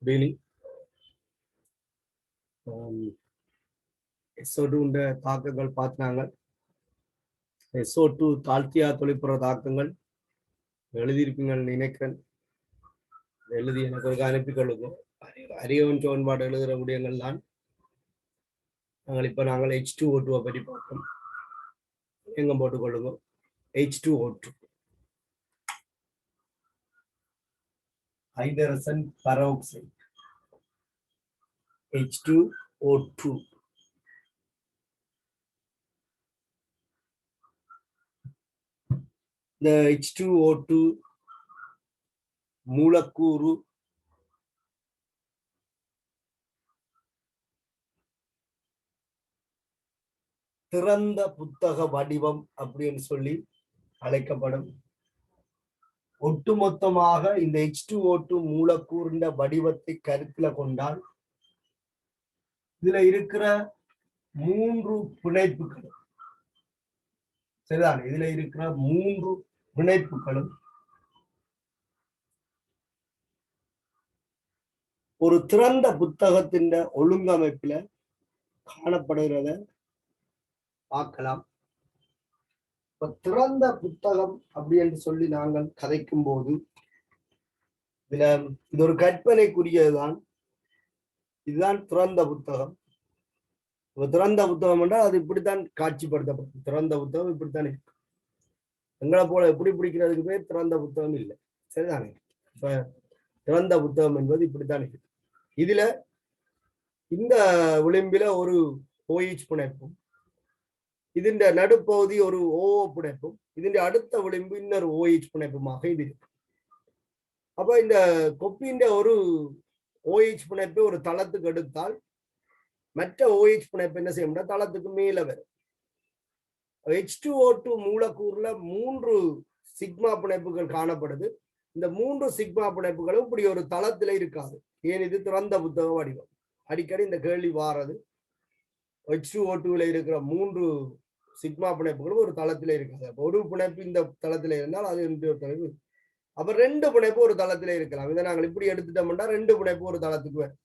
Daily SO2 தாக்கங்கள் பார்த்தாங்க. SO2 தாழ்த்தியா தொழிற்புற தாக்கங்கள் எழுதியிருப்பீங்க நினைக்கிறேன். எழுதி எனக்கு ஒரு அனுப்பி கொள்ளுங்க. அறியவன் சோன்பாடு எழுதுகிற விடயங்கள் தான். நாங்கள் H2O2 பற்றி பார்ப்போம். எங்க போட்டுக்கொள்ளுங்க. H2O2 hydrogen peroxide H2O2. இந்த H2O2 மூலக்கூறு திறந்த புத்தக வடிவம் அப்படின்னு சொல்லி அழைக்கப்படும். ஒட்டுமொத்தமாக இந்த H2O2 மூலக்கூறின் வடிவத்தை கருத்துல கொண்டால் இதுல இருக்கிற 3 பிணைப்புகளும் சரிதான். இதுல இருக்கிற 3 பிணைப்புகளும் ஒரு திறந்த புத்தகத்தின் ஒழுங்கமைப்புல காணப்படுகிறத பார்க்கலாம். இப்ப திறந்த புத்தகம் அப்படி என்று சொல்லி நாங்கள் கதைக்கும் போது இதுல இது ஒரு கற்பனைக்குரியதுதான். இதுதான் திறந்த புத்தகம். திறந்த புத்தகம் என்றால் அது இப்படித்தான் காட்சிப்படுத்தப்படும். திறந்த புத்தகம் இப்படித்தான் இருக்கு. எங்களை போல எப்படி பிடிக்கிறதுக்கு பேர் திறந்த புத்தகம் இல்லை. சரிதானே? இப்ப திறந்த புத்தகம் என்பது இப்படித்தான் இருக்கு. இதுல இந்த விளிம்பில ஒரு OH பிணைப்பும் இதன் நடுப்பகுதி ஒரு OO பிணைப்பும் இதன் அடுத்த விளிம்பு இன்னொரு OH பிணைப்புமாக இது இருக்கு. அப்ப இந்த கொப்பின் ஒரு OH பிணைப்பை ஒரு தளத்துக்கு எடுத்தால் மற்ற OH பிணைப்பு என்ன செய்ய முடியாது, தளத்துக்கு மேல வரும். H2O2 மூலக்கூறுல 3 சிக்மா பிணைப்புகள் காணப்படுது. இந்த 3 சிக்மா பிணைப்புகளும் இப்படி ஒரு தளத்துல இருக்காது. ஏன்? இது திறந்த புத்தக வடிவம். அடிக்கடி இந்த கேள்வி வாரது. H2O2ல இருக்கிற 3 சிக்மா பிணைப்புகளும் ஒரு தளத்துல இருக்காது. ஒரு பிணைப்பு இந்த தளத்துல இருந்தால் அது இன்னொரு பிணைப்பு. அப்ப 2 பிணைப்பு ஒரு தளத்துல இருக்கலாம். இதை நாங்கள் இப்படி எடுத்துட்டோம்னா 2 பிணைப்பு ஒரு தளத்துக்கு வரும்.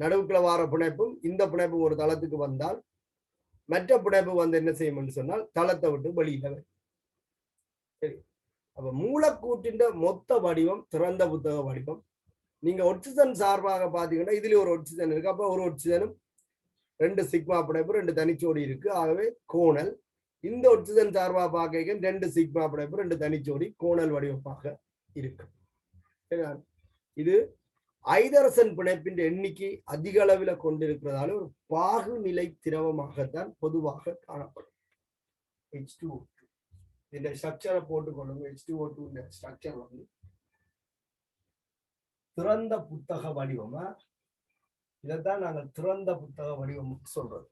நடுவுக்குள்ள வார பிணைப்பும் இந்த பிணைப்பும் ஒரு தளத்துக்கு வந்தால் மற்ற பிணைப்பு வந்து என்ன செய்யும் சொன்னால் தளத்தை விட்டு வெளியில வரும். சரி. அப்ப மூலக்கூற்றின் மொத்த வடிவம் திறந்த புத்தக வடிவம். நீங்க ஒட்சிஜன் சார்பாக பாத்தீங்கன்னா இதுல ஒரு ஒட்சிஜன் இருக்கு. அப்ப ஒரு ஒட்சிஜனும் 2 சிக்மா பிணைப்பு 2 தனிச்சோடி இருக்கு. ஆகவே கோணல். இந்த ஒட்சிஜன் சார்பாக பார்க்க 2 சிக்மா பிணைப்பு 2 தனிச்சோடி கோணல் வடிவமாக இருக்கு. இது ஐதரசன் பிணைப்பின் எண்ணிக்கை அதிக அளவில் கொண்டிருக்கிறதால ஒரு பாகுநிலை திரவமாகத்தான் பொதுவாக காணப்படும். H2O2 இந்த ஸ்ட்ரக்சரை போட்டுக்கொள்ளுங்க. H2O2 ஸ்ட்ரக்சர் வந்து திறந்த புத்தக வடிவமா, இதைத்தான் நாங்கள் திறந்த புத்தக வடிவம் சொல்றோம்.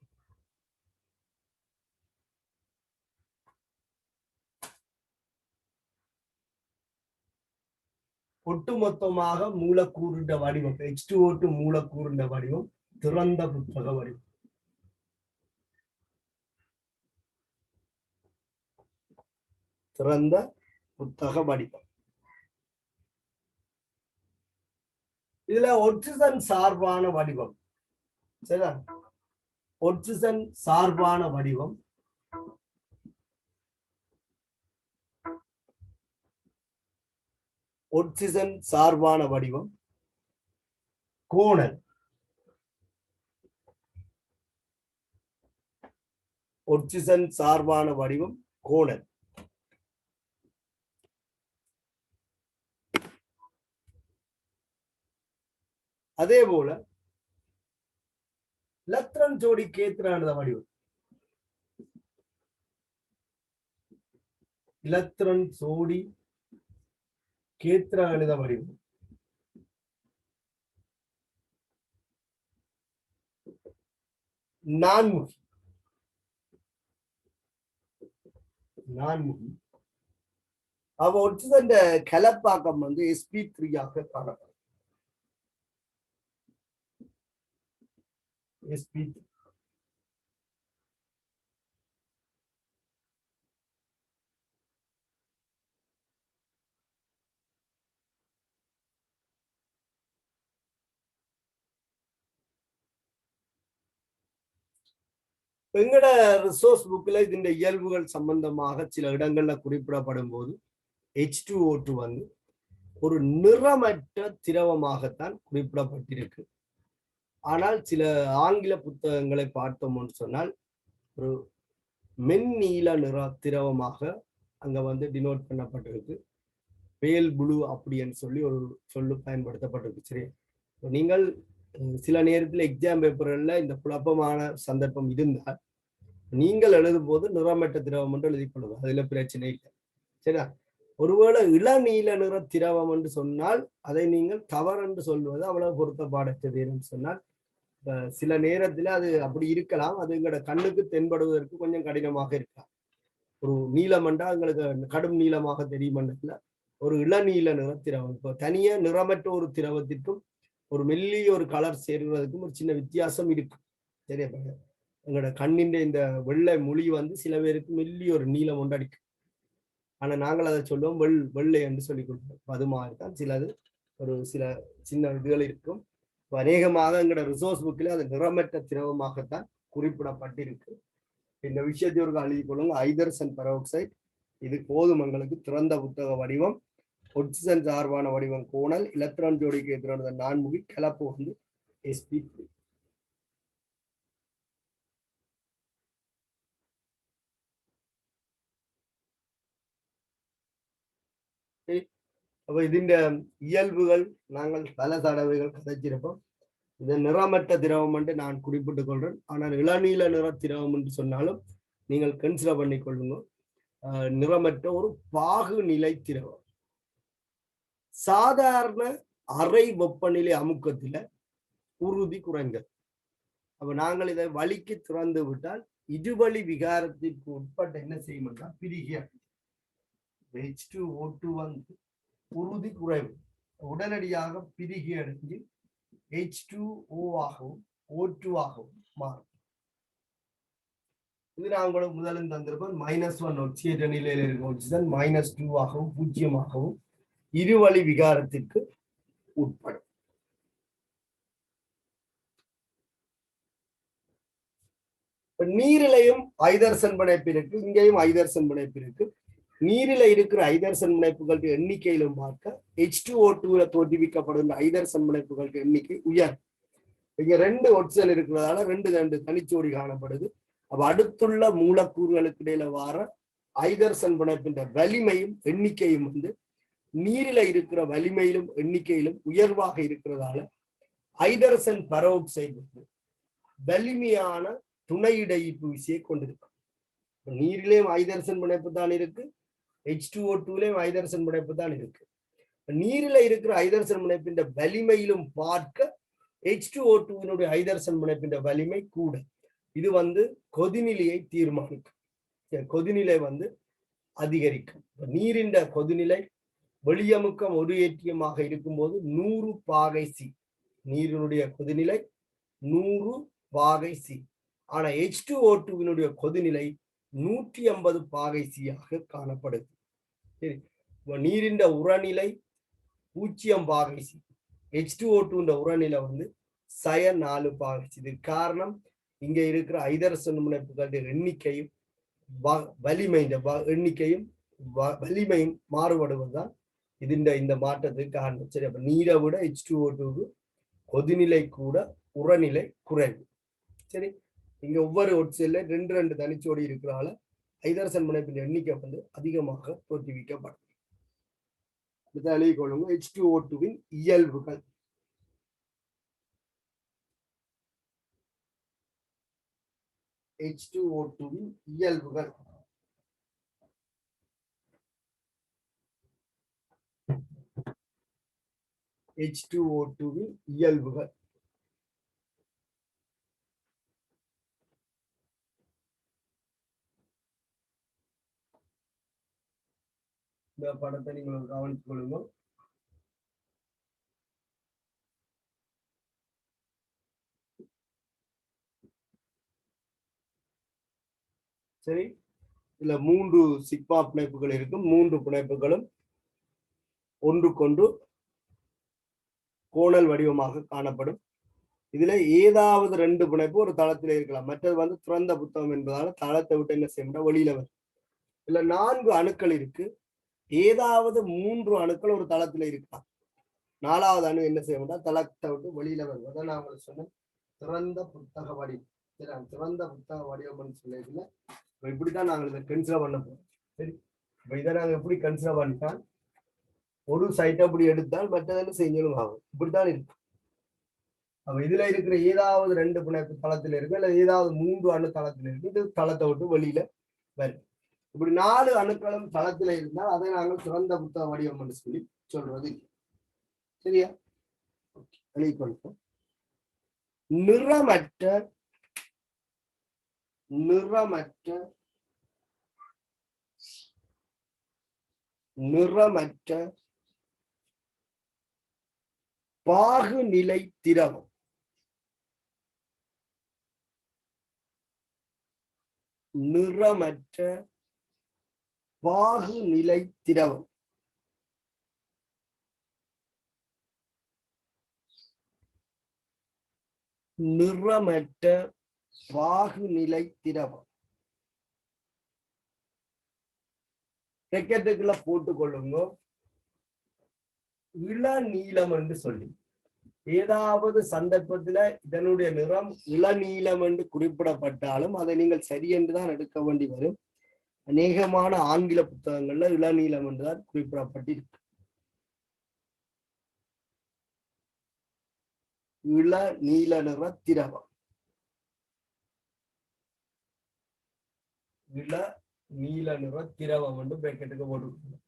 ஒட்டுமொத்தமாக மூலக்கூறுண்ட வடிவம் H2O2 மூலக்கூறுண்ட வடிவம் திறந்த புத்தக வடிவம். திறந்த புத்தக வடிவம். இதுல ஒட்சிஜன் சார்பான வடிவம். சரிதா? ஒட்சிஜன் சார்பான வடிவம் ஒட்சிஜன் சார்பான வடிவம் கோணல். ஒட்சிஜன் சார்பான வடிவம் கோணல். அதே போல இலத்திரன் ஜோடி கேத்திரான வடிவம். இலத்திரன் ஜோடி கேத்திர கணித வடிவம். நான்முகி. நான்முகி. அவ ஒட்சிஜன் கலப்பாக்கம் வந்து sp3 ஆக காணப்படும். sp3. எங்கட ரிசோர்ஸ் புக்ல இந்த இயல்புகள் சம்பந்தமாக சில இடங்கள்ல குறிப்பிடப்படும் போது H2O2 வந்து ஒரு நிறமற்ற திரவமாகத்தான் குறிப்பிடப்பட்டிருக்கு. ஆனால் சில ஆங்கில புத்தகங்களை பார்த்தோம்னு சொன்னால் ஒரு மென்நீல நிற திரவமாக அங்க வந்து டினோட் பண்ணப்பட்டிருக்கு. பேல் புளு அப்படின்னு சொல்லி ஒரு சொல்லு பயன்படுத்தப்பட்டிருக்கு. சரி, நீங்கள் சில நேரத்தில் எக்ஸாம் பேப்பர்ல இந்த குழப்பமான சந்தர்ப்பம் இருந்தால் நீங்கள் எழுதும் போது நிறமற்ற திரவம் என்று எழுதி கொள்ளுங்க, அதுல பிரச்சனை இல்லை. சரியா? ஒருவேளை இளநீல நிற திரவம் என்று சொன்னால் அதை நீங்கள் தவறு என்று சொல்வது அவ்வளவு பொருத்தப்பாடற்றது என்று சொன்னால் சில நேரத்துல அது அப்படி இருக்கலாம். அது எங்களோட கண்ணுக்கு தென்படுவதற்கு கொஞ்சம் கடினமாக இருக்கலாம். ஒரு நீலமண்டா எங்களுக்கு கடும் நீளமாக தெரியுமன்றதுல ஒரு இளநீல நிற திரவம், இப்போ தனியா நிறமற்ற ஒரு திரவத்திற்கும் ஒரு மெல்லிய ஒரு கலர் சேர்வதற்கும் ஒரு சின்ன வித்தியாசம் இருக்கு. சரியா? எங்களோட கண்ணின் இந்த வெள்ளை மொழி வந்து சில பேருக்கு மெல்லிய ஒரு நீளம் ஒன்று அடிக்கும். ஆனா நாங்கள் அதை சொல்லுவோம் வெள்ளை என்று சொல்லிக் கொடுப்போம். அது மாதிரிதான் சிலது ஒரு சில சின்ன இதுகள் இருக்கும். அநேகமாக எங்களோட ரிசோர்ஸ் புக்கில் அது நிறமற்ற திரவமாகத்தான் குறிப்பிடப்பட்டிருக்கு. இந்த விஷயத்தை ஒரு எழுதி கொள்ளுங்க. ஹைட்ரஜன் பெராக்சைடு இது போதும் எங்களுக்கு. திறந்த புத்தக வடிவம், ஒட்சிஜன் சார்பான வடிவம் கோணல், எலக்ட்ரான் ஜோடிக்கு எதிரான நான்முகி, கலப்பு வந்து sp3. அப்ப ഇതിന്റെ இயல்புகள் நாங்கள் பல தடவைகள் கதைச்சிருப்போம். இது நிறமற்ற திரவம் என்று நான் குறிப்பிட்டுக் கொள்றேன். ஆனால் இளநீல நிற திரவம் என்று சொன்னாலும் நீங்கள் கன்சிடர் பண்ணி கொள்ளுங்க. நிறமற்ற ஒரு பாகு நிலை திரவம். சாதாரண அறை வெப்பநிலை அமுக்கத்தில உறுதி குறைந்தது. அப்ப நாங்கள் இதை வலிக்கு திறந்து விட்டால் இருவழி விகாரத்திற்கு உட்பட்ட என்ன செய்யும் என்றால் பிரிகி H2O2 வந்து உறுதி குறைவு உடனடியாக பிரிகி அடைஞ்சு H2O ஆகவும் O2 ஆகவும் மாறும். இது நான் உங்களுக்கு முதலில் தந்திருப்பேன். -1 ஒட்சியேற்ற நிலையில் இருக்கும் ஆக்சிஜன் -2 ஆகவும் 0 ஆகவும் இருவழி விகாரத்திற்கு உட்படும். நீரிலையும் ஐதரசன் பிணைப்பு இருக்கு, இங்கேயும் ஐதரசன் பிணைப்பு இருக்கு. நீரில இருக்கிற ஐதரசன் பிணைப்புகள் எண்ணிக்கையிலும் பார்க்க H2O2 தோற்றுவிக்கப்படும் ஐதரசன் பிணைப்புகள் எண்ணிக்கை உயர். இங்க 2 ஒட்சிஜன் இருக்கிறதால 2 தனிச்சோடி காணப்படுது. அப்ப அடுத்துள்ள மூலக்கூறுகளுக்கு இடையில வார ஐதரசன் பிணைப்பின் வலிமையும் எண்ணிக்கையும் வந்து நீரில இருக்கிற வலிமையிலும் எண்ணிக்கையிலும் உயர்வாக இருக்கிறதால ஐதரசன் பெராக்சைடு வலிமையான துணை இடையீட்டு விசையை கொண்டிருக்கும். நீரிலேயும் ஐதரசன் பிணைப்பு தான் இருக்கு, H2O2லையும் ஐதரசன் பிணைப்பு தான் இருக்கு. நீரில இருக்கிற ஐதரசன் பிணைப்பின் வலிமையிலும் பார்க்க H2O2 ஐதரசன் பிணைப்பின் வலிமை கூட. இது வந்து கொதிநிலையை தீர்மானிக்கும். கொதிநிலை வந்து அதிகரிக்கும். நீரின் கொதிநிலை வெளியமுக்கம் ஒரு ஏற்றியமாக இருக்கும்போது 100 பாகை சி. நீரினுடைய கொதிநிலை 100 பாகை சி. ஆனா H2O2 கொதிநிலை 150 பாகை சியாக காணப்படுது. சரி, நீரின் உரநிலை 0 பாகை சி. H2O2 உரநிலை வந்து -4 பாகை சி. இது காரணம் இங்க இருக்கிற ஐதரசன் முனைப்புகளுடைய எண்ணிக்கையும் வலிமை எண்ணிக்கையும் வலிமையும் மாறுபடுவதுதான் இந்த மாற்றத்துக்கு காரணம். சரி, அப்ப நீரை விட H2O2 கொதிநிலை கூட உரநிலை குறைவு. சரி, இங்க ஒவ்வொரு ஒட்சில 2 தனிச்சோடி இருக்கிறால ஐதரசன் முனைப்பின் எண்ணிக்கை வந்து அதிகமாக தோற்றுவிக்கப்படும். எழுதிக் கொள்ளுங்க. H2O2 இயல்புகள். H2O2 இயல்புகள். H2O2 இயல்புகள். இந்த படத்தை நீங்கள் கவனித்துக் கொள்ளுங்க. சரி, இதுல 3 சிக்மா பிணைப்புகள் இருக்கும். 3 பிணைப்புகளும் ஒன்றுக்கொன்று கோணல் வடிவமாக காணப்படும். இதுல ஏதாவது 2 பிணைப்பு ஒரு தளத்துல இருக்கலாம். மற்றது வந்து திறந்த புத்தகம் என்பதால தளத்தை விட்டு என்ன செய்ய முடியாது, வெளியில வரும். இதுல 4 அணுக்கள் இருக்கு. ஏதாவது 3 அணுக்கள் ஒரு தளத்துல இருக்கலாம். 4வது அணு என்ன செய்ய முடியாது, தளத்தை விட்டு வெளியில வரும். அதான் நான் உங்களுக்கு சொன்னேன், திறந்த புத்தக வடிவம். சரி, திறந்த புத்தக வடிவம்னு சொல்லியதுல இப்படித்தான் நாங்கள் இதை கன்சிடர் பண்ண போறோம். சரி, இப்ப இதை நாங்க எப்படி கன்சிடர் பண்ணிட்டால், ஒரு சைட்டை அப்படி எடுத்தால் மற்றதை செஞ்சலும் ஆகும். இப்படித்தான் இருக்கு. அப்ப இதுல இருக்கிற ஏதாவது 2 பிணைப்பு தளத்துல இருக்கு, இல்ல ஏதாவது 3 அணு தளத்துல இருக்கு. இது தளத்தை விட்டு வெளியில வரும். இப்படி 4 அணுக்களும் தளத்துல இருந்தால் அதை நாங்கள் திறந்த புத்தக வடிவம் என்று சொல்லி சொல்றது. சரியா? எழுதிக்கொள்வோம். நிறமற்ற பாகுநிலை திரவம். நிறமற்ற பாகுநிலை திரவம். நிறமற்ற பாகுநிலை திரவம். பெக்கெட்டுக்குள்ள போட்டுக்கொள்ளுங்க. இளநீலம் என்று சொல்லி ஏதாவது சந்தர்ப்பத்துல இதனுடைய நிறம் இளநீலம் என்று குறிப்பிடப்பட்டாலும் அதை நீங்கள் சரி என்றுதான் எடுக்க வேண்டி வரும். அநேகமான ஆங்கில புத்தகங்கள்ல இளநீலம் என்றுதான் குறிப்பிடப்பட்டிருக்கு. இளநீல நிற திரவம். இளநீல நிற திரவம் என்று பேக்கெட்டுக்கு போட்டு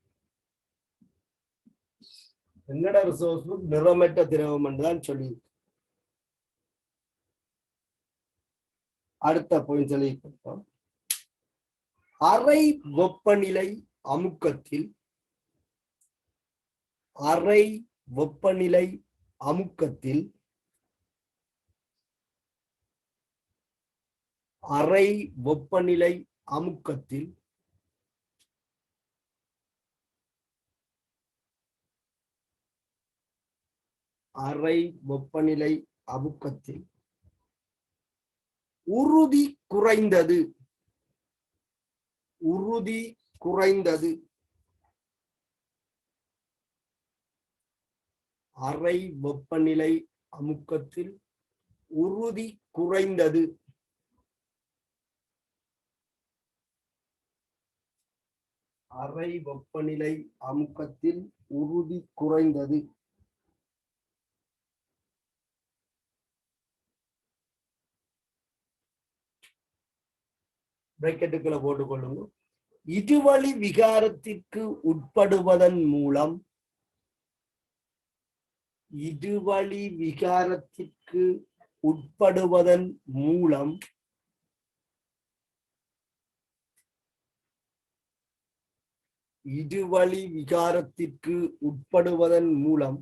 என்னோட ரிசோர்ஸ் புக் நிறமற்ற திரவம் என்றுதான் சொல்லி. அடுத்த பாயிண்ட் சொல்லி கொடுத்தோம். அறை வெப்பநிலை அமுக்கத்தில் அறை வெப்பநிலை அமுக்கத்தில் அறை வெப்பநிலை அமுக்கத்தில் அறை வெப்பநிலை அமுக்கத்தில் உறுதி குறைந்தது. உறுதி குறைந்தது. அறை வெப்பநிலை அமுக்கத்தில் உறுதி குறைந்தது. அறை வெப்பநிலை அமுக்கத்தில் உறுதி குறைந்தது. பிராக்கெட்டுக்குள்ள போட்டுக்கொள்ளுங்க. இருவழி விகாரத்திற்கு உட்படுவதன் மூலம் இருவழி விகாரத்திற்கு உட்படுவதன் மூலம் இருவழி விகாரத்திற்கு உட்படுவதன் மூலம்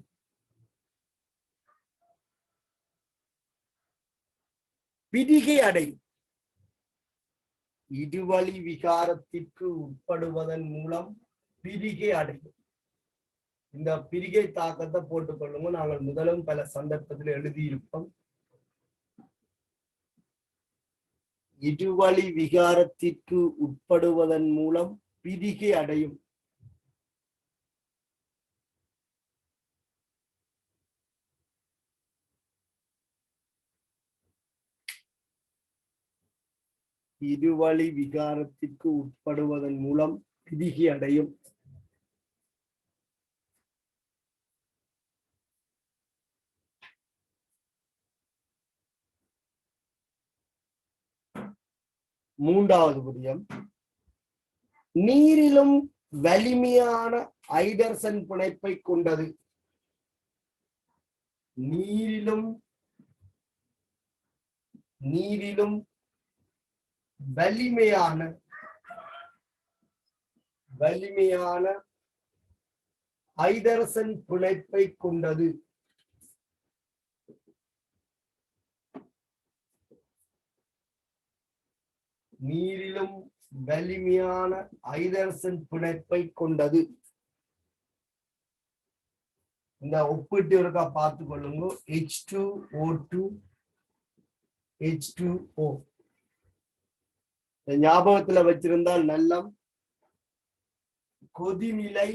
பிரிகை அடையும். இருவழி விகாரத்திற்கு உட்படுவதன் மூலம் பிரிகை அடையும். இந்த பிரிகை தாக்கத்தை போட்டுக்கொள்ளுங்க. நாங்கள் முதலும் பல சந்தர்ப்பத்தில் எழுதியிருப்போம். இருவழி விகாரத்திற்கு உட்படுவதன் மூலம் பிரிகை அடையும். இருவழி விகாரத்திற்கு உட்படுவதன் மூலம் பிரிகை அடையும். மூன்றாவது விடயம், நீரிலும் வலிமையான ஐதர்சன் பிணைப்பை கொண்டது. நீரிலும் வலிமையான ஐதர்சன் பிணைப்பை கொண்டது. நீரிலும் வலிமையான ஐதர்சன் பிணைப்பை கொண்டது. இந்த ஒப்பிட்டு இருக்கா பார்த்து கொள்ளுங்க. H2O2 H2O. ஞாபகத்துல வச்சிருந்தால் நல்லம் கொதிநிலை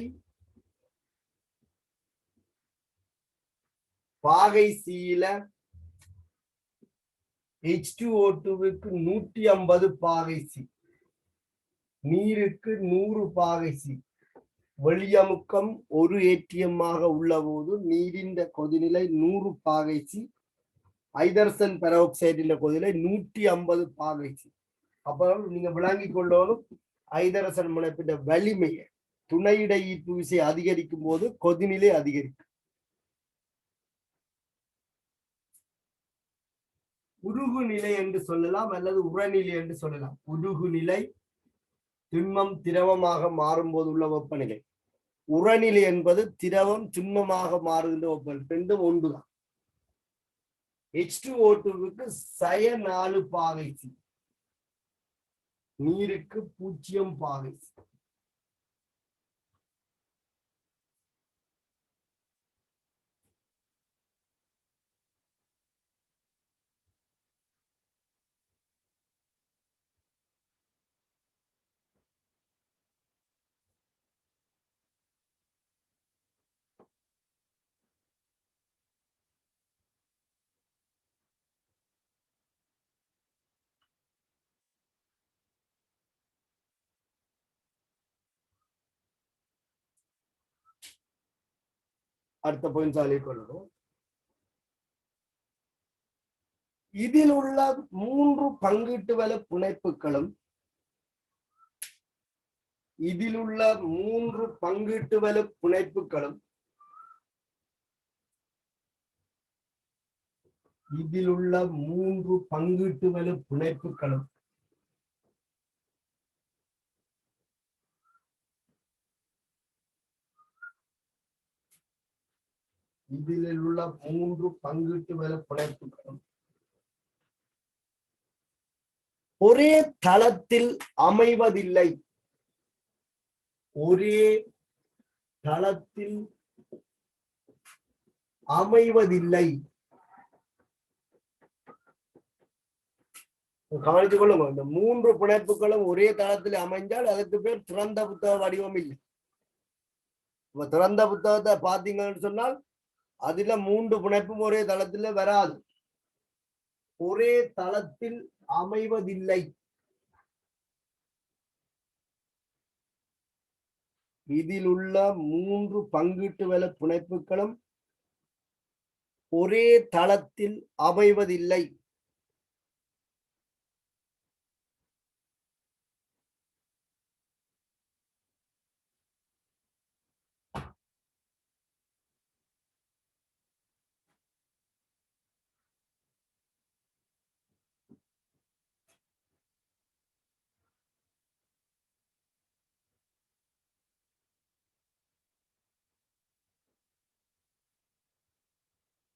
பாகை சீல H2O2க்கு 150 பாகை சி, நீருக்கு 100 பாகை சி. வெளியமுக்கம் ஒரு ஏற்றியமாக உள்ள போது நீரின் கொதிநிலை 100 பாகை சி, ஹைட்ரஜன் பெராக்சைடின் கொதிநிலை 150 பாகை சி. அப்ப நீங்க விளங்கிக் கொள்ளணும் ஹைட்ரஜன் முனைப்பின் வலிமையை. துணையிட ஈர்ப்பு விசை அதிகரிக்கும் போது கொதிநிலை அதிகரிக்கும். உருகு நிலை என்று சொல்லலாம் அல்லது உரநிலை என்று சொல்லலாம். உருகு நிலை திண்மம் திரவமாக மாறும் போது உள்ள வெப்பநிலை. உரநிலை என்பது திரவம் திண்மமாக மாறுகின்ற வெப்பநிலை. ரெண்டும் ஒன்றுதான். H2O2க்கு 4 பாகை சி, நீருக்கு 0 பாகை சி. அடுத்த பாயிண்ட் சொல்லிக் கொள்ளணும். இதில் உள்ள 3 பங்கீட்டு வல பிணைப்புகளும் இதில் உள்ள 3 பங்கீட்டு வல பிணைப்புகளும் இதில் உள்ள 3 பங்கீட்டு வல பிணைப்புகளும் இதில் உள்ள 3 பங்கீட்டு வல பிணைப்புகளும் ஒரே தளத்தில் அமைவதில்லை. ஒரே தளத்தில் அமைவதில்லை. கவனித்துக் கொள்ளுங்க. இந்த 3 பிணைப்புகளும் ஒரே தளத்தில் அமைஞ்சால் அதுக்கு பேர் திறந்த புத்தக வடிவம் இல்லை. திறந்த புத்தகத்தை பார்த்தீங்கன்னு சொன்னால் அதுல 3 பிணைப்பும் ஒரே தளத்துல வராது. ஒரே தளத்தில் அமைவதில்லை. இதில் உள்ள 3 பங்கீட்டு வல பிணைப்புகளும் ஒரே தளத்தில் அமைவதில்லை.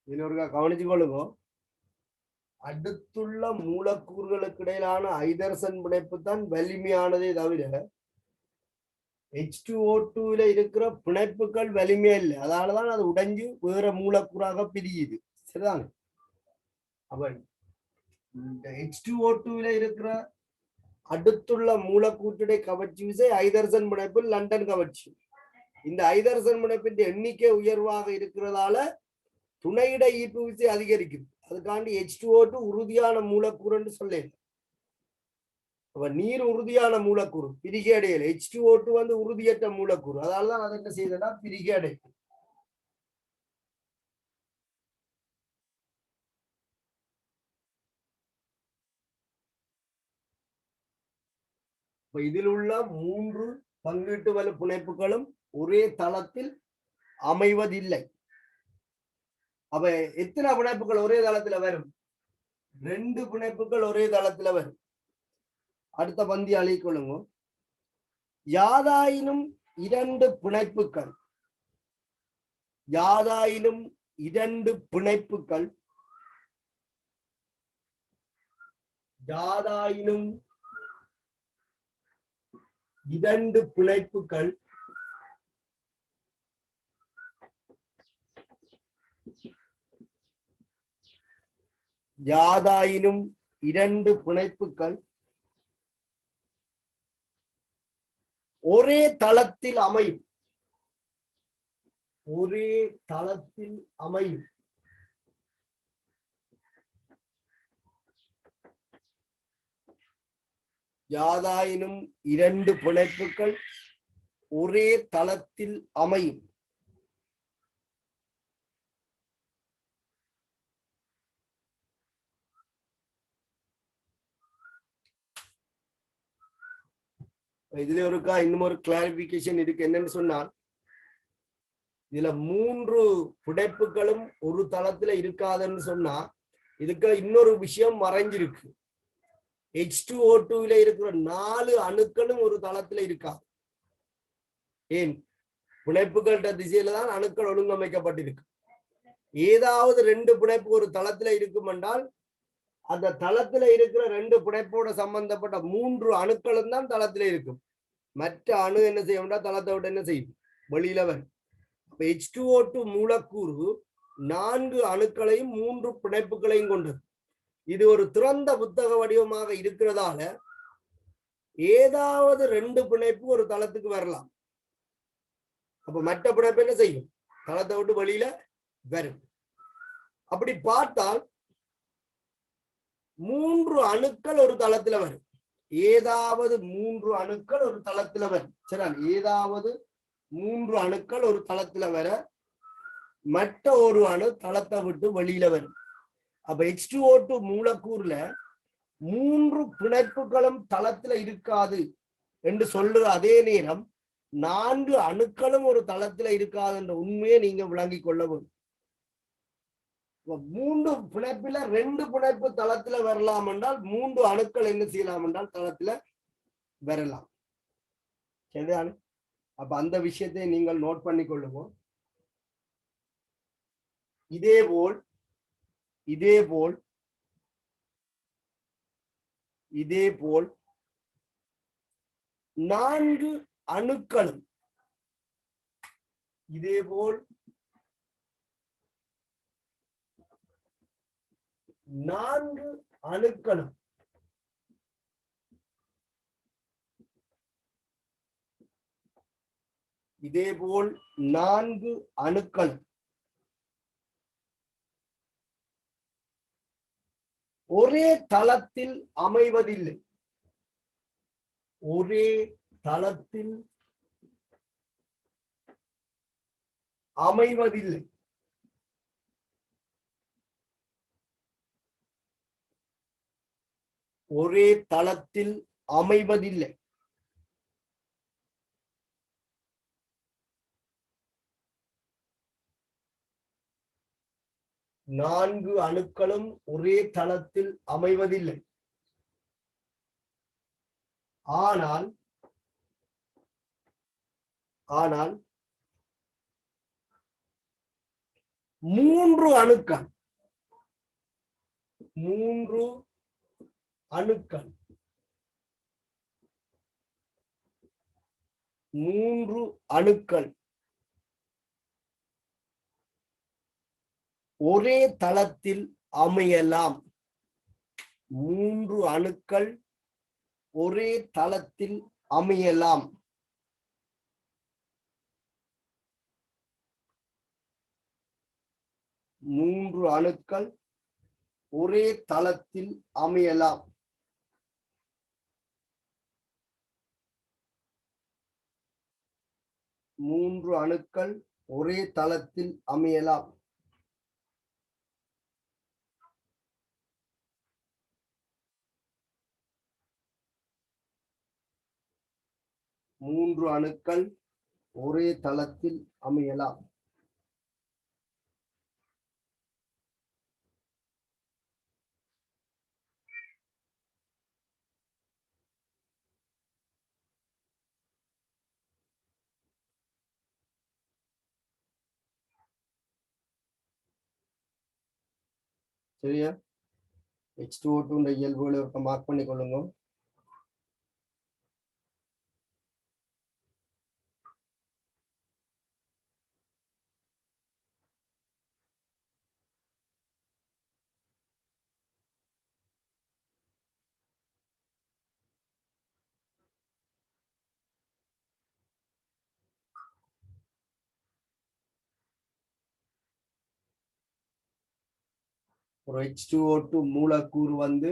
இன்னொருக்கா கவனிச்சு கொள்ளுங்க. அடுத்துள்ள மூலக்கூறுகளுக்கு இடையிலான ஹைட்ரஜன் பிணைப்பு தான் வலிமையானதே தவிர H2O2ல இருக்கிற பிணைப்புகள் வலிமையா இல்லை. அதனாலதான் அது உடைஞ்சு வேற மூலக்கூறாக பிரியுது. சரிதாங்க. அப்ப இந்த H2O2ல இருக்கிற அடுத்துள்ள மூலக்கூற்றுடைய கவர்ச்சி விசை ஹைட்ரஜன் பிணைப்பில் லண்டன் கவர்ச்சி. இந்த ஹைட்ரஜன் பிணைப்பின் எண்ணிக்கை உயர்வாக இருக்கிறதால துணையிட ஈர்ப்பு விசை அதிகரிக்குது. அதுக்காண்டி H2O2 உறுதியான மூலக்கூறு என்று சொல்லேன். அப்ப நீர் உறுதியான மூலக்கூறு பிரிகை அடையல. H2O2 வந்து உறுதியற்ற மூலக்கூறு. அதனாலதான் அதை என்ன செய்தா பிரிகை அடையும். இதில் உள்ள 3 பங்கீட்டு வல பிணைப்புகளும் ஒரே தளத்தில் அமைவதில்லை. அப்ப எத்தனை பிணைப்புகள் ஒரே தளத்துல வரும்? 2 பிணைப்புகள் ஒரே தளத்துல வரும். அடுத்த பந்தி அழைக்கொள்ளுங்க. யாதாயினும் 2 பிணைப்புகள் யாதாயினும் 2 பிணைப்புகள் யாதாயினும் 2 பிணைப்புகள் யாதாயினும் இரண்டு பிணைப்புகள் ஒரே தளத்தில் அமையும். ஒரே தளத்தில் அமையும். யாதாயினும் இரண்டு பிணைப்புகள் ஒரே தளத்தில் அமையும். இதுல ஒருக்கா இன்னும் ஒரு கிளாரிபிகேஷன் இருக்கு. என்னன்னு சொன்னால், இதுல மூன்று புடைப்புகளும் ஒரு தளத்துல இருக்காதுன்னு சொன்னா இதுக்கு இன்னொரு விஷயம் மறைஞ்சிருக்கு. H2O2 இருக்கிற 4 அணுக்களும் ஒரு தளத்துல இருக்காது. ஏன்? புடைப்புகள்ட திசையில தான் அணுக்கள் ஒழுங்கமைக்கப்பட்டிருக்கு. ஏதாவது ரெண்டு புடைப்பு ஒரு தளத்துல இருக்கும் என்றால் அந்த தளத்துல இருக்கிற ரெண்டு புடைப்போட சம்பந்தப்பட்ட மூன்று அணுக்களும் தான் தளத்துல இருக்கும். மற்ற அணு என்ன செய்யும்? தளத்தை விட்டு என்ன செய்யும்? வெளியில வரும். H2O2 மூலக்கூறு 4 அணுக்களையும் 3 பிணைப்புகளையும் கொண்டது. இது ஒரு திறந்த புத்தக வடிவமாக இருக்கிறதால ஏதாவது ரெண்டு பிணைப்பு ஒரு தளத்துக்கு வரலாம். அப்ப மற்ற பிணைப்பு என்ன செய்யும்? தளத்தை விட்டு வெளியில வரும். அப்படி பார்த்தால் 3 அணுக்கள் ஒரு தளத்துல வரும். ஏதாவது 3 அணுக்கள் ஒரு தளத்துல வரும். சரி, ஏதாவது 3 அணுக்கள் ஒரு தளத்துல வர மற்ற ஒரு அணு தளத்தை விட்டு வெளியில வரும். அப்ப H2O2 மூலக்கூறுல 3 பிணைப்புகளும் தளத்துல இருக்காது என்று சொல்லுற அதே நேரம் 4 அணுக்களும் ஒரு தளத்துல இருக்காது என்ற உண்மையை நீங்க விளங்கிக் கொள்ள வேண்டும். 3 பிணைப்புல 2 பிணைப்பு தளத்துல வரலாம் என்றால் 3 அணுக்கள் என்ன செய்யலாம் என்றால் தளத்துல வரலாம். சரிதானே? அப்ப அந்த விஷயத்தை நீங்கள் நோட் பண்ணி கொள்ளுவோம். இதேபோல் 4 அணுக்களும் 4 அணுக்களும் இதேபோல் 4 அணுக்கள் ஒரே தளத்தில் அமைவதில்லை. ஒரே தளத்தில் அமைவதில்லை. ஒரே தளத்தில் அமைவதில்லை. நான்கு அணுக்களும் ஒரே தளத்தில் அமைவதில்லை. ஆனால் 3 அணுக்கள் 3 அணுக்கள் ஒரே தளத்தில் அமையலாம். 3 அணுக்கள் ஒரே தளத்தில் அமையலாம். மூன்று அணுக்கள் ஒரே தளத்தில் அமையலாம். மூன்று அணுக்கள் ஒரே தளத்தில் அமையலாம். மூன்று அணுக்கள் ஒரே தளத்தில் அமையலாம். சரியா? H2O2 இயல்புகளை மார்க் பண்ணி கொள்ளுங்க. ஒரு H2O2 மூலக்கூறு வந்து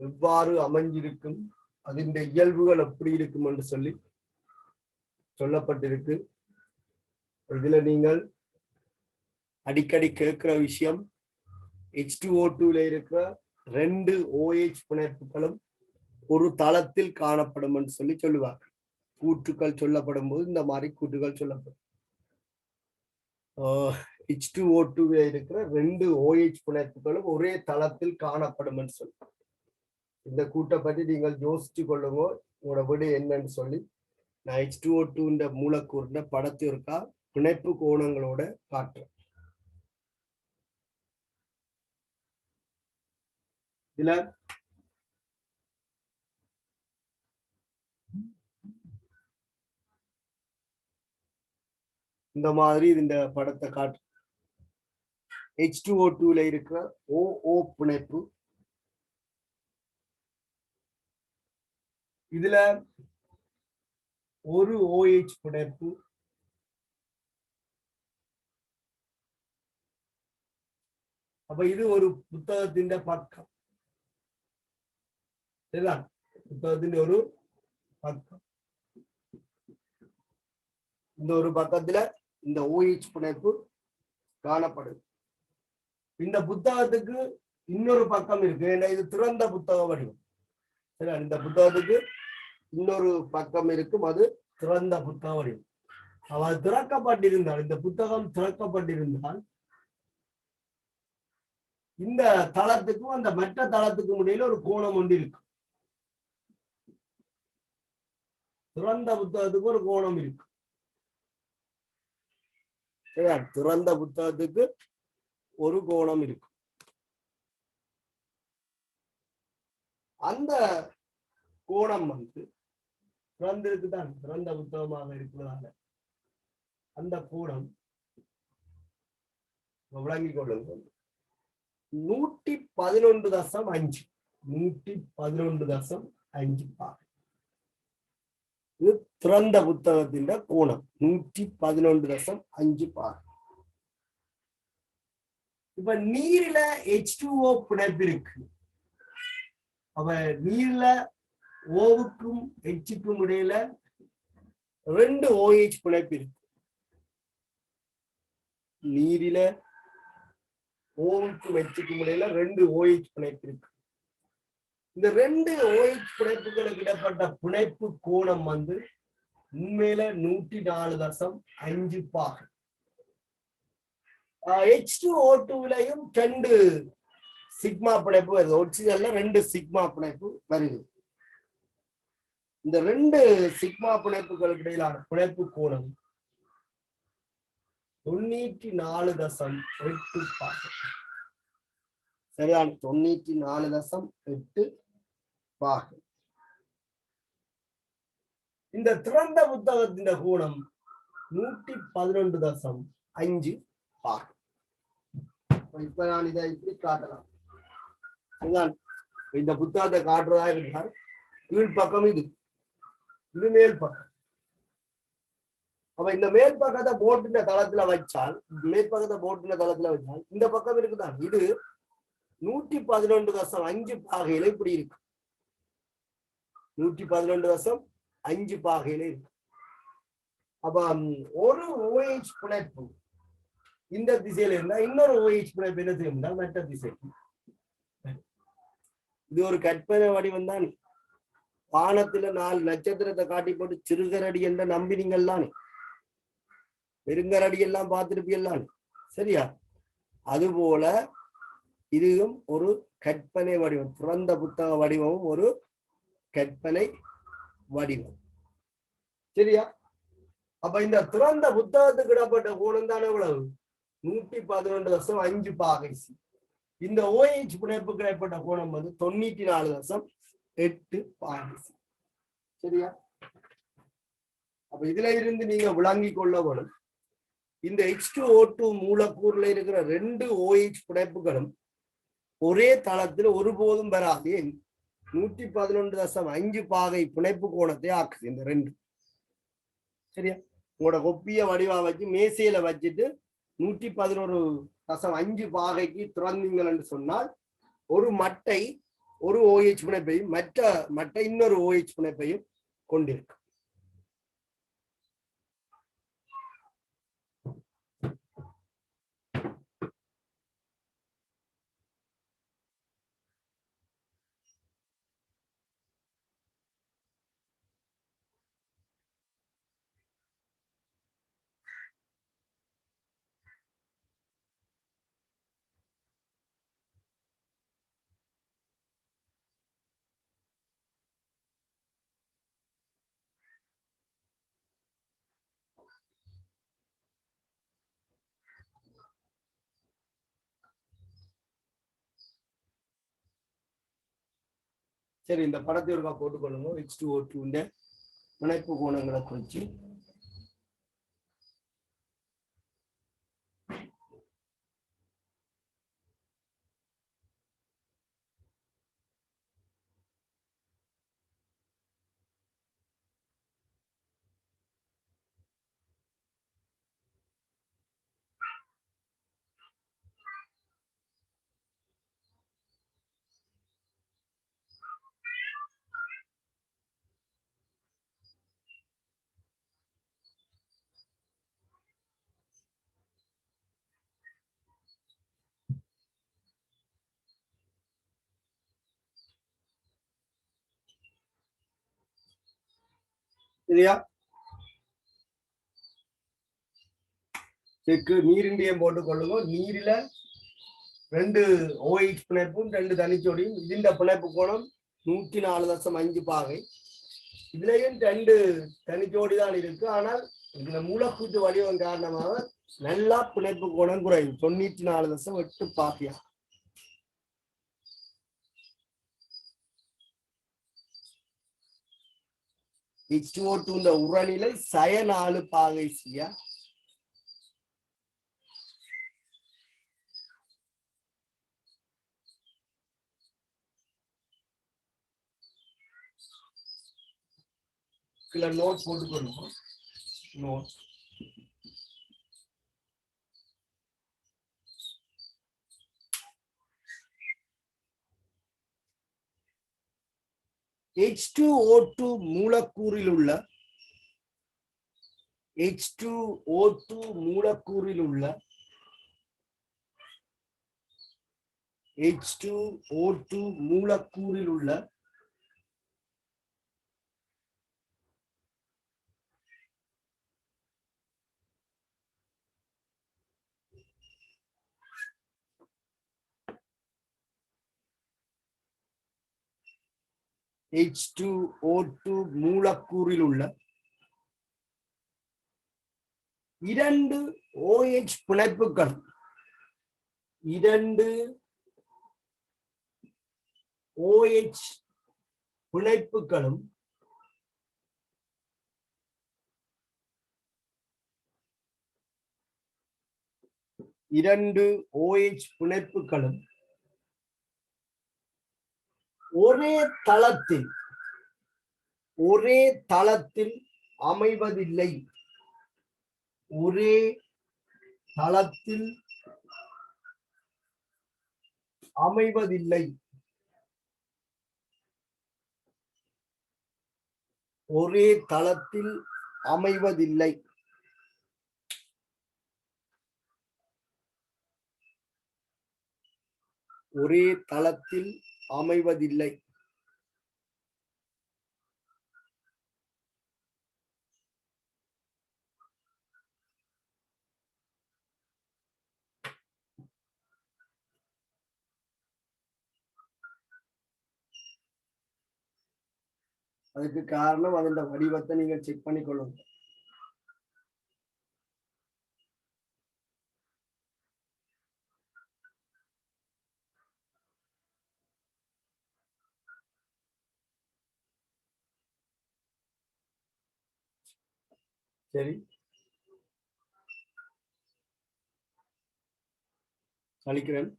எவ்வாறு அமைஞ்சிருக்கும், அதின் இயல்புகள் எப்படி இருக்கும் என்று சொல்லி சொல்லப்பட்டிருக்கு. இதுல நீங்கள் அடிக்கடி கேட்கிற விஷயம், H2O2ல இருக்கிற 2 OH பிணைப்புகளும் ஒரு தளத்தில் காணப்படும் என்று சொல்லி சொல்லுவாங்க. கூற்றுக்கள் சொல்லப்படும் போது இந்த மாதிரி கூற்றுகள் சொல்லப்படும். H2O2ல இருக்கிற 2 OH பிணைப்புகளும் ஒரே தளத்தில் காணப்படும் என்று சொல்லுவாங்க. இந்த கூட்டை பற்றி நீங்கள் யோசிச்சு கொள்ளுங்க, உங்களோட விட என்னன்னு சொல்லி. நான் H2O2 மூலக்கூறுன படத்தை இருக்கா பிணைப்பு கோணங்களோட காட்டுறேன். இதுல இந்த மாதிரி இந்த படத்தை காட்டு. H2O2ல இருக்கிற OO பிணைப்பு, இதுல ஒரு OH பிணைப்பு, அப்ப இது ஒரு புத்தகத்தின் பக்கம். சரிதான், புத்தகத்தின் ஒரு பக்கம். இந்த ஒரு பக்கத்துல இந்த OH பிணைப்பு காணப்படுது. இந்த புத்தகத்துக்கு இன்னொரு பக்கம் இருக்கு, ஏன்னா இது திறந்த புத்தக வடிவம். சரி, இந்த புத்தகத்துக்கு இன்னொரு பக்கம் இருக்கும், அது திறந்த புத்தக வடிவம். அது திறக்கப்பட்டிருந்தால், இந்த புத்தகம் திறக்கப்பட்டிருந்தால் இந்த தளத்துக்கும் அந்த மற்ற தளத்துக்கும் இடையில ஒரு கோணம் ஒன்று இருக்கு. திறந்த புத்தகத்துக்கு ஒரு கோணம் இருக்கு. திறந்த புத்தகத்துக்கு ஒரு கோணம் இருக்கு. அந்த கோணம் வந்து திறந்திருக்குதான், திறந்த புத்தகமாக இருக்கிறதால அந்த கோணம் விளங்கிக் கொள்ளுங்கள் 111.5 111.5 பாகை. இது திறந்த புத்தகத்தின் கோணம் 111.5 பாகை. இப்ப நீர்ல H2O பிணைப்பு இருக்கு. அப்ப நீர்ல ஓவுக்கும் Hக்கும் இடையில 2 OH பிணைப்பு இருக்கு. நீரில ஓவுக்கும் Hக்கும் இடையில 2 OH பிணைப்பு இருக்கு. இந்த 2 OH பிணைப்புகளுக்கு இடப்பட்ட பிணைப்பு கோணம் வந்து உண்மையில 104.5 பாகை. H2O2லையும் 2 சிக்மா பிணைப்பு வருது. ஆக்சிஜன்ல 2 சிக்மா பிணைப்பு வருது. இந்த 2 சிக்மா பிணைப்புகளுக்கு இடையிலான பிணைப்பு கோணம் 94.8 பாகை. சரியான 94.8 பாகை. இந்த திறந்த புத்தகத்தின் கோணம் 111.5 பாகை. இப்ப நான் இதை இப்படி காட்டலாம். இந்த புத்தகத்தை காட்டுறதா இருந்தால் கீழ் பக்கம் இது மேல் பக்கம். அப்ப இந்த மேல் பக்கத்தை போட்டுன தளத்துல வச்சால், மேற்பக்கத்தை போட்டுன தளத்துல வச்சால் இந்த பக்கம் இருக்குதான், இது 111.5 பாகையில இப்படி இருக்கு. 111.5 பாகையில இருக்கு. அப்ப ஒரு OH பிணைப்பு இந்த திசையில இருந்தா இன்னொரு OH பிணைப்பு என்ன செய்யும், மற்ற திசைக்கு. இது ஒரு கற்பனை வடிவம் தான். வானத்துல 4 நட்சத்திரத்தை காட்டி போட்டு சிறுகரடி என்ற நம்பினீங்கள்லானே, பெருங்கரடி எல்லாம் பார்த்திருப்பீங்களானே. சரியா, அதுபோல இதுவும் ஒரு கற்பனை வடிவம். திறந்த புத்தக வடிவமும் ஒரு கற்பனை வடிவம். சரியா, அப்ப இந்த திறந்த புத்தகத்துக்கு இடப்பட்ட கோணம் தான் எவ்வளவு, 111.5 பாகை. இந்த OH பிணைப்புக்கு இடப்பட்ட கோணம் வந்து 94.8 பாகை. சரியா, அப்ப இதுல இருந்து நீங்க விளங்கிக் கொள்ள வேணும், இந்த H2O2 மூலக்கூறுல இருக்கிற 2 OH பிணைப்புகளும் ஒரே தளத்தில் ஒருபோதும் வராது. 111.5 பாகை பிணைப்பு கோணத்தை ஆக்குது இந்த ரெண்டு. சரியா? உங்களோட கொப்பிய வடிவா வச்சு மேசையில வச்சுட்டு 111.5 பாகைக்கு திறந்தீங்கள் என்று சொன்னால் ஒரு மட்டை ஒரு OH பிணைப்பையும் மற்ற மட்டை இன்னொரு OH பிணைப்பையும் கொண்டிருக்கு. சரி, இந்த படத்தை ஒருக்கா போட்டுக்கொள்ளுங்க. H2O2 பிணைப்பு கோணங்களை குறிச்சு. சரியா? நீரிண்டியம் போட்டுக்கொள்ளுங்க. நீரில 2 OH பிணைப்பும் 2 தனிச்சோடியும். இந்த பிணைப்பு கோணம் 104.5 பாகை. இதுலயும் 2 தனிச்சோடி தான் இருக்கு. ஆனால் இதுல மூலக்கூட்டு வடிவம் காரணமாக நல்லா பிணைப்பு கோணம் குறையும். 94.8 பாகையா. H2O2 உரநிலை சய 4 பாகை சியா. சில நோட் போட்டுக்கொள்ளுங்க. நோட் H2O2 மூலக்கூறில் உள்ள H2O2 மூலக்கூறில் உள்ள H2O2 மூலக்கூறில் உள்ள H2O2 மூலக்கூறில் உள்ள 2 OH பிணைப்புகள் 2 OH பிணைப்புகளும் ஒரே தளத்தில் அமைவதில்லை. ஒரே தளத்தில் அமைவதில்லை. ஒரே தளத்தில் அமைவதில்லை. ஒரே தளத்தில் அமைவதில்லை. அதுக்கு காரணம் அதோட வடிவத்தை நீங்க செக் பண்ணிக்கொள்ளுங்க. சரி, அளிக்கிறேன்.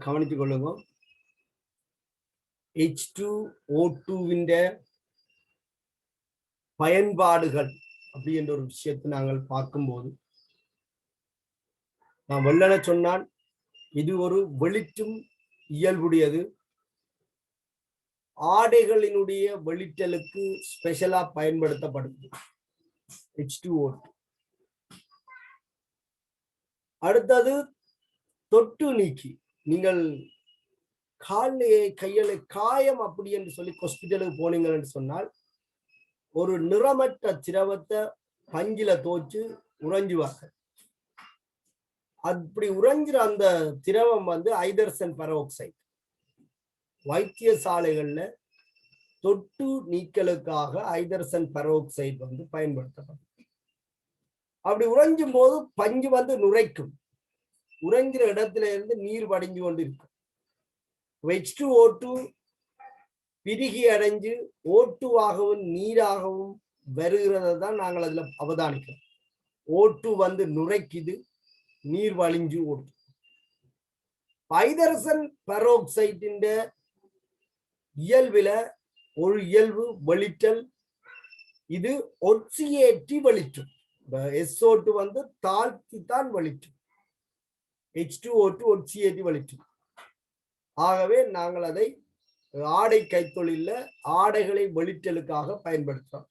கவனித்துக் கொள்ளுங்க. H2O2 பயன்பாடுகள் அப்படி என்ற ஒரு விஷயத்தை நாங்கள் பார்க்கும்போது நான் வெள்ளன சொன்னான், இது ஒரு வெளிற்றும் இயல்புடையது. ஆடைகளினுடைய வெளிச்சலுக்கு ஸ்பெஷலா பயன்படுத்தப்படுது H2O2. அடுத்தது தொட்டு நீக்கி. நீங்கள் காலையை கையில காயம் அப்படி என்று சொல்லி ஹாஸ்பிட்டலுக்கு போனீங்கள் என்று சொன்னால் ஒரு நிறமற்ற திரவத்தை பஞ்சில தோச்சு உறைஞ்சுவாங்க. அப்படி உறைஞ்சிற அந்த திரவம் ஹைட்ரஜன் பெராக்சைடு. வைத்தியசாலைகள்ல தொட்டு நீக்கலுக்காக ஹைட்ரஜன் பெராக்சைடு பயன்படுத்தப்படும். அப்படி உறைஞ்சும் போது பஞ்சு நுரைக்கும். உறைஞ்சிற இடத்துல இருந்து நீர் வடிஞ்சு கொண்டு இருக்கும். H2O2 பிரிகி அடைஞ்சு O2ஆகவும் நீராகவும் வருகிறத தான் நாங்கள் அதுல அவதானிக்கிறோம். O2 நுரைக்குது, நீர் வழிஞ்சு ஓடும். ஹைட்ரஜன் பெராக்சைடின் இயல்பில ஒரு இயல்பு வெளிச்சல். இது ஒட்சியேற்றி வெளிச்சும். SO2 தாழ்த்தி தான் வெளிச்சும். H2O2 ஒட்சியேற்றி வெளிச்சும். ஆகவே நாங்கள் அதை ஆடை கைத்தொழில ஆடைகளை வெளிச்சலுக்காக பயன்படுத்துறோம்.